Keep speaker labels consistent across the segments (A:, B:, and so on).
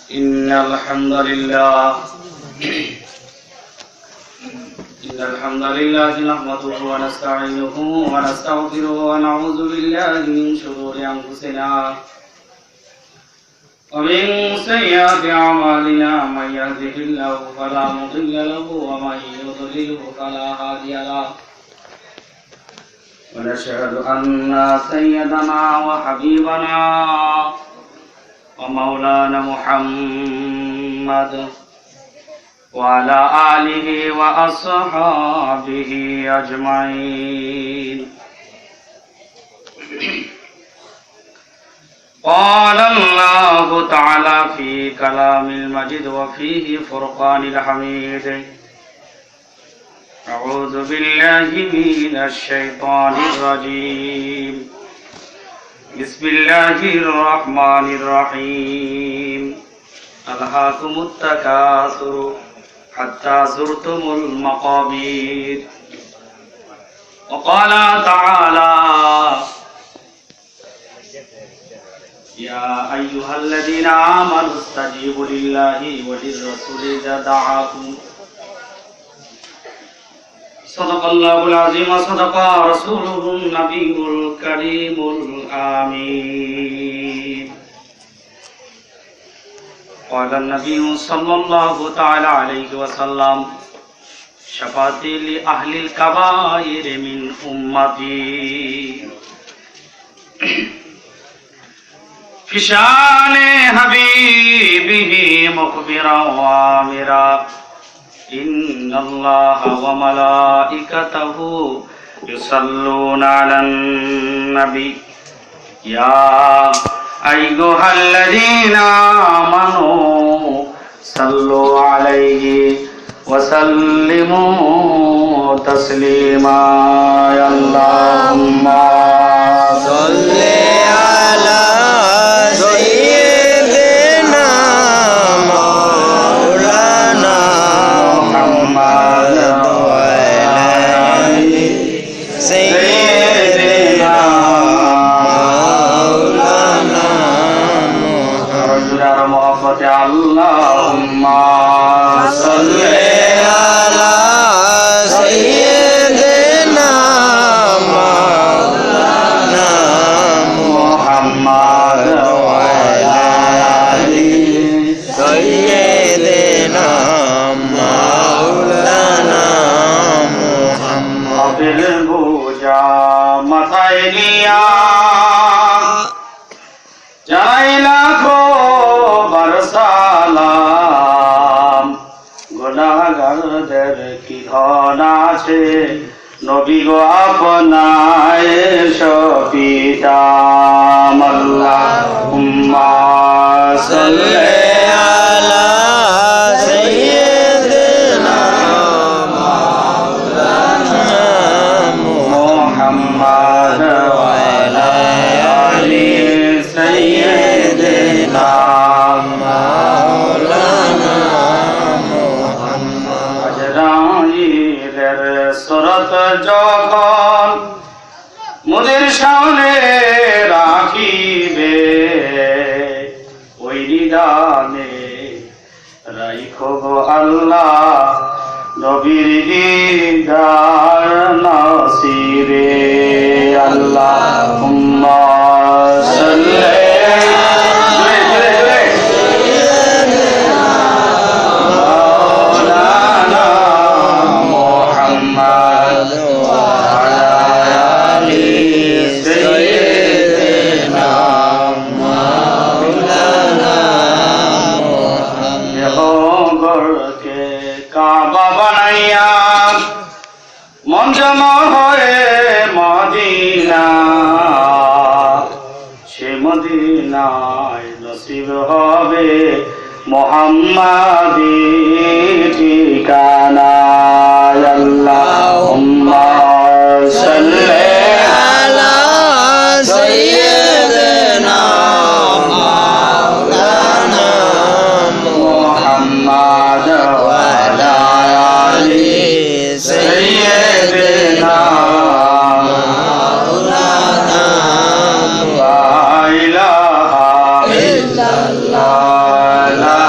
A: إن الحمد لله نحمده ونستعينه ونستغفره ونعوذ بالله من شرور أنفسنا ومن سيئات أعمالنا من يهده الله فلا مضل له ومن يضلله فلا هادي له ونشهد أن سيدنا وحبيبنا ومولانا محمد وعلى آله وأصحابه أجمعين قال الله تعالى في كلام المجيد وفيه فرقان الحميد أعوذ بالله من الشيطان الرجيم بسم الله الرحمن الرحيم ألهاكم التكاثر حتى زرتم المقابر وقال تعالى يا أيها الذين آمنوا استجيبوا لله وللرسول إذا دعاكم صدق الله العظيم وصدق رسوله النبي الكريم الآمين قال النبي صلى الله تعالى عليه وسلم شفاعتي لأهل الكبائر من أمتي في شان حبيبه مخبرا وآمرا إن الله وملائكته يصلون على النبي يا أيها الذين آمنوا صلوا عليه وسلموا تسليما اللهم صل على سيدنا مولانا محمد وعلى سيدنا مولانا محمد محبت اللهم صل على سيدنا مولانا محمد وعلى سيدنا مولانا محمد بالبوجا مطيليا জানাইলা খবর সালাম গুনাহগারদের কি ধন আছে নবী গো আপনায় শফিতাম আল্লাহুম্মা সাল্লি আলা সাইয়্যিদিনা মাওলানা মুহাম্মদ ওয়া আলা আলি سيدنا مولانا محمد আজরাইলের সুরত যখন মুদের সামনে রাখিবে ওই নিদানে রাইখো গো আল্লাহ নবীর দিদার নসিবে আল্লাহুম্মা সাল্লি কাবা বানাইয়া মন জমা হয়ে মদিনা সে মদিনায় নসিব হবে মুহাম্মাদি ঠিকানা আল্লাহুম্মা সাল্লি আলা সাইয়্যিদিনা মাওলানা মুহাম্মদ ওয়া আলা আলি সাইয়্যিদিনা মাওলানা লা ইলাহা ইল্লাল্লাহ লা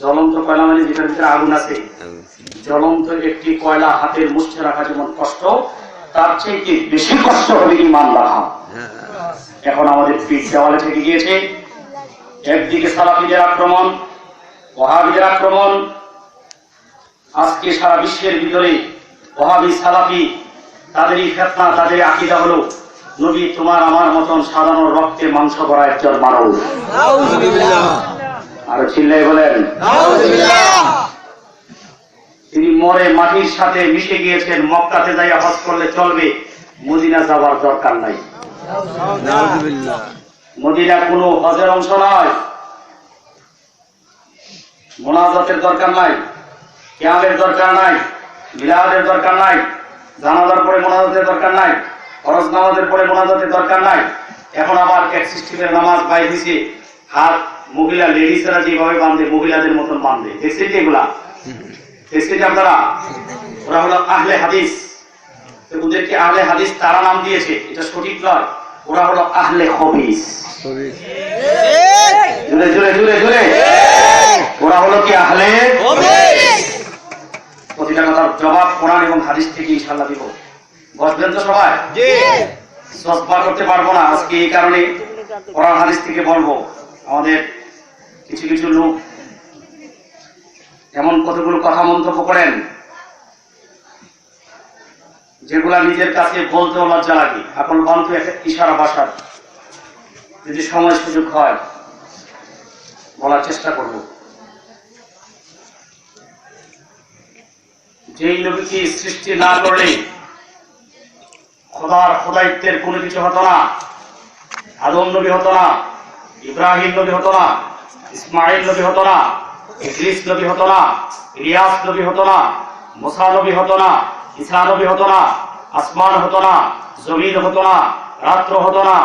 A: জ্বলন্ত কয়লা মানে যেটার ভিতরে আগুন আছে, জ্বলন্ত একটি কয়লা হাতের মুষ্টি রাখা যেমন কষ্ট, তার চাইতে বেশি কষ্ট হবে ঈমান রাখা। এখন আমাদের পিঠ দেওয়ালে থেকে গিয়েছে। একদিকে সালাফিদের আক্রমণ, ওয়াহাবিদের আক্রমণ। আজকে সারা বিশ্বের ভিতরে ওয়াহাবি সালাফি তাদেরই ফিতনা, তাদের আকীদা হলো নবী তোমার আমার মতন সাধারণ রক্তে মাংস ভরা একজন মানব। আরো চিল্লাই বলেন তিনি মরে মাটির সাথে মিশে গিয়েছেন। মক্কাতে যাইয়া হজ করলে চলবে, মদিনা যাওয়ার দরকার নাই। মদিনা কোনো হজের অংশ নয়, মোনাজাতের দরকার নাই, কিয়ামের দরকার নাই, মিলাদের দরকার নাই, জানাজার পরে মোনাজাতের দরকার নাই, ফরজ নামাজের পরে মোনাজাতের দরকার নাই। এখন আবার এক সিস্টেমের নামাজ বাইর হয়েছে, হাত মহিলা লেডিসরা যেভাবে বাঁধে মহিলাদের মতন বাঁধে, দেখছেন কি এগুলা? দেখছেন আপনারা? ওরা হলো আহলে হাদিস। ওদেরকে আহলে হাদিস তারা নাম দিয়েছে, এটা সঠিক নয়। ওরা হলো আহলে খবিস। জুড়ে জুড়ে জুড়ে জুড়ে ওরা হলো কি আহলে খবিস। প্রতিটা কথার জবাব কোরআন এবং হাদিস থেকে ইনশাআল্লাহ দিব। বুঝবেন তো সবাই? সসবা করতে পারবো না আজকে, এই কারণে কোরআন হাদিস থেকে বলবো। আমাদের কিছু কিছু লোক এমন কতগুলো কথা মন্তব্য করেন যেগুলা নিজের কাছে বলতেও লজ্জা লাগে। এখন বন্ধু একটা ইশারা ভাষার, যদি সময় সুযোগ হয় বলার চেষ্টা করব। যেই নবীকে সৃষ্টি না করলে খোদার খোদাইত্বের কোনো কিছু হতো না। আদম নবী হতো না, ইব্রাহিম নবী হতো না, ইসমাইল নবী হতো না, ইদ্রিস নবী হতো না, ইলিয়াস নবী হতো না, মুসা নবী হতো না, ঈসা নবী হতো না, আসমান হতো না, জমিন হতো না, রাত্র হতো না,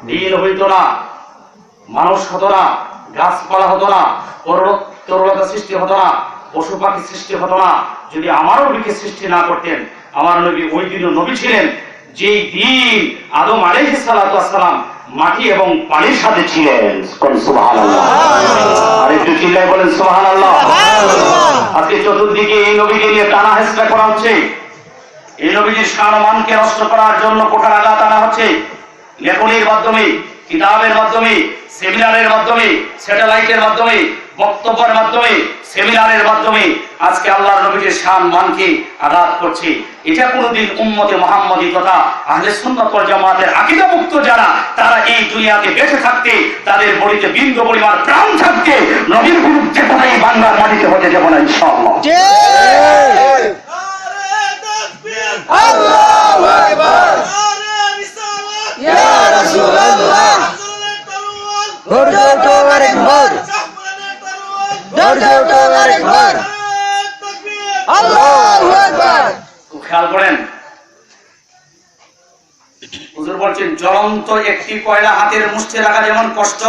A: দিন হইত না, মানুষ হতো না, গাছপালা হতো না, তরুলতা সৃষ্টি হতো না, পশু পাখি সৃষ্টি হতো না, যদি আমার নবীকে সৃষ্টি না করতেন। আমার নবী ওই দিনও নবী ছিলেন যেই দিন আদম আলাইহিস সালাতু ওয়াস সালাম মাটি এবং পানির সাথে ছিলেন। সুবহানাল্লাহ। আর একটু চিল্লায় বলেন সুবহানাল্লাহ। আজকে চতুর্দিকে এই নবীকে নিয়ে টানা হেঁচড়া করা হচ্ছে। এই নবীর সম্মানকে নষ্ট করার জন্য কোটার আঘাত আনা হচ্ছে। লেখনীর মাধ্যমে, কিতাবের মাধ্যমে, সেমিনারের মাধ্যমে, স্যাটেলাইটের মাধ্যমে, বক্তব্যের মাধ্যমে, সেমিনারের মাধ্যমে আজকে আল্লাহর নবীর সম্মানকে আঘাত করছে। এটা কোনদিন উম্মতে মুহাম্মদী তথা আহলে সুন্নাত ওয়াল জামাতের আকীদামুক্ত যারা, তারা এই দুনিয়াতে বেঁচে থাকতে তাদের বলিতে বিন্দু পরিমাণ প্রাণ থাকতে নবীর বিরুদ্ধে কোথায় বাংলার মাটিতে হতে যাব না ইনশাআল্লাহ।
B: আল্লাহু আকবার। ইয়া রাসূলুল্লাহ। দরজা আরেকবার। দরজা আরেকবার। আল্লাহু আকবার।
A: খুব খেয়াল করেন, হুজুর বলছেন জ্বলন্ত একটি কয়লা হাতের মুষ্টি রাখা যেমন কষ্ট,